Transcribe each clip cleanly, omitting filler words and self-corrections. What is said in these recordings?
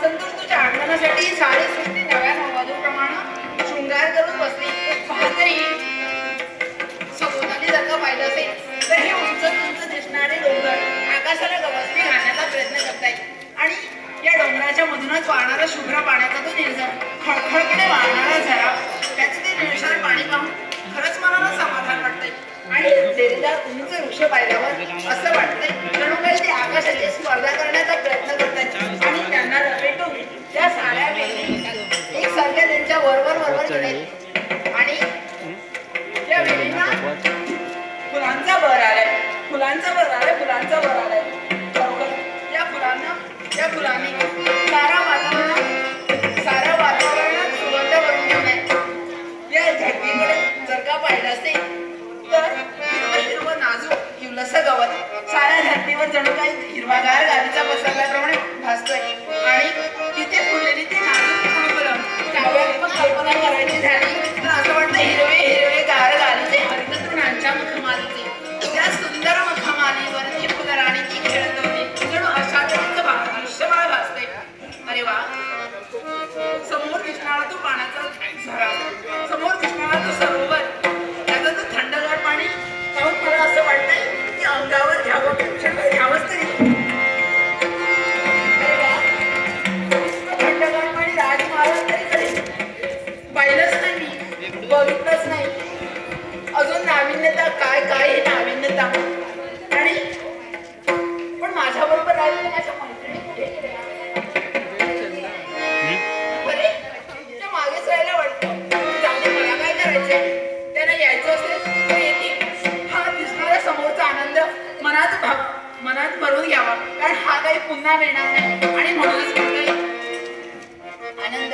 वसंत ऋतूच्या आगमनासाठी सारी सृष्टी नव्या वधूप्रमाणे शृंगार करून बसली. पाहतरी सभोवताली जर का पाहिलं असेल तर हे उंच उंच दिसणारे डोंगर आकाशाला गवसणी घालण्याचा प्रयत्न करतायत आणि या डोंगराच्या मधूनच वाहणारा शुभ्र पाण्याचा तो निर्झर खळखळकडे वाहणारा झरा त्याचे ते निळशार पाणी पाहून खरंच मनाला समाधान वाटतंय. आणि लेरीदार उंच वृक्ष पाहिल्यावर असं वाटतंय जणू काही ते आकाशाची स्पर्धा करण्याचा प्रयत्न करतायत आणि त्यांना लपेटून त्या साऱ्या वेली एकसारख्या त्यांच्या वरवर गेलेत आणि त्या वेलींना फुलांचा बर आलाय, फुलांचा बर आलाय, फुलांचा बर आलाय. बरोबर या फुलांनी सारा वातावरणात सुगंध भरून ठेवलाय. या झडपीकडे जर का पाहिलं असेल तर हिरवं नाजूक हिवलसं गवत साऱ्या धरतीवर जणू काही हिरवागार गालीचा पसरल्याप्रमाणे भासतोय आणि तिथे फुललेली ती नाजूक फुलं काव्यात्मक कल्पना करायची झाली तर असं वाटतं हिरवे हिरवे गार गालीचे हरिततृणांच्या मखमालीचे त्या सुंदर मखमालीवर ती फुलराणी खेळत होती. जणू अशा तऱ्हेचं आयुष्यभर भासतंय. अरे वा, समोर दिसणारा तो पाण्याचा झरा, समोर दिसणारा तो सरोवर, त्याचं तो थंडगार पाणी पाहून मला असं वाटतंय की अंगावर घ्यावंच तरी. अरे वा, थंडगार पाणी राजमहाराज तरी कधी पाहिलंच नाही मी, बघितलंच नाही. अजून नाविन्यता काय काय ही नाविन्यता. आणि पण माझ्याबरोबर राहिलेल्या माझ्या मैत्रिणी कुठे गेल्या? अरे त्या मागेच राहायला वाटतं. जाऊन मला काय करायचंय, त्यांना यायचं असेल तर येतील. हा दिसणारा समोरचा आनंद मनात भरून घ्यावा कारण हा काही पुन्हा मिळणार नाही. आणि म्हणूनच म्हणतोय आनंद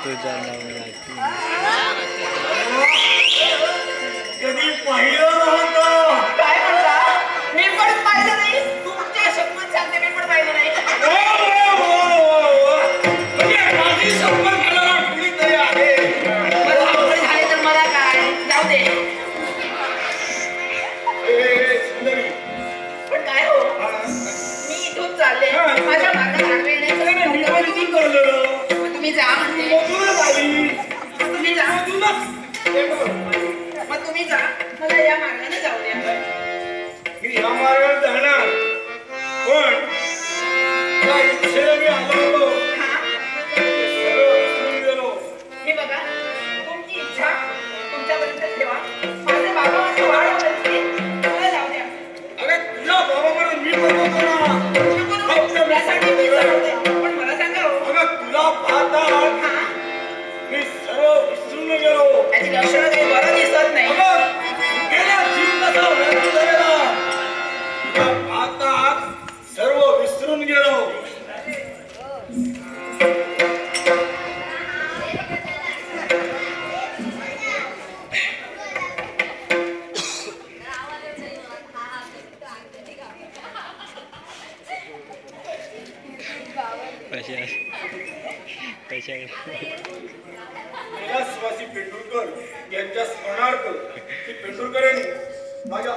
तो जाना पाहिलं नव्हतं. काय म्हणता? मी पण पाहिलं नाही. तुमच्या शपथ सांगते मी पण पाहिलं नाही. माझी शपथ घालायला कुणीतरी आहे. बरं, अवघड झाले तर मला काय, जाऊ दे. सुंदरी, पण काय हो, मी इथून चालले, माझ्या मागे आडवे नाही. मी पण इथून चाललेलो. मग तुम्ही जा म्हणते. मधूनच आली. तुम्ही जा. मग तुम्ही जा, मला या मार्गाने जाऊ द्या. मी या मार्गाने जाणार, पण त्या इच्छेने मी आलो होतो. हा, सगळं विसरून गेलो. हे बघा, तुमची इच्छा तुमच्यापर्यंत ठेवा. माझे बाबा माझे वाढ होते, मला जाऊ द्या. अरे तुझ्या बाबाकडे मी बघतो ना. नको, यासाठी मी जाते. पण मला सांगा हो, अगं तुला पाहता हा, मी सर्व विसरून गेलो. त्याची लक्षणं काही बरं दिसत नाही. अगं गेला जीव कसा व्यर्थ झालेला. तुला पाहता सर्व विसरून गेलो. कैलासवासी पेंडुरकर यांच्या स्मरणार्थ की पेंडुरकरांनी माझ्या